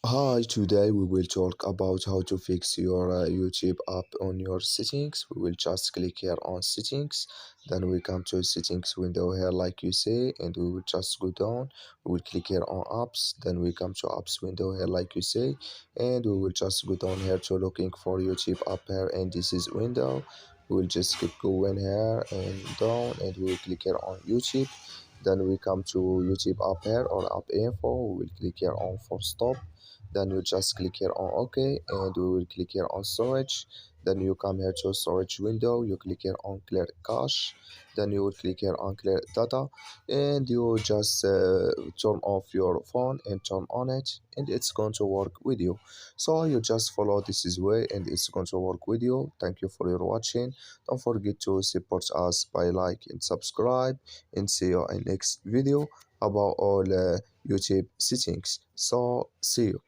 Hi, today we will talk about how to fix your YouTube app on your settings. We will just click here on settings, then we come to settings window here like you say, and we will just go down. We will click here on apps, then we come to apps window here like you say, and we will just go down here to looking for YouTube app here, and this is window. We will just keep going here and down, and we will click here on YouTube. Then we come to YouTube app here or app info. We will click here on for stop, then you just click here on OK, and we will click here on storage. Then you come here to storage window, you click here on clear cache, then you will click here on clear data, and you just turn off your phone and turn on it, and it's going to work with you. So you just follow this is way, and it's going to work with you. Thank you for your watching. Don't forget to support us by like and subscribe, and see you in next video about all YouTube settings. So see you.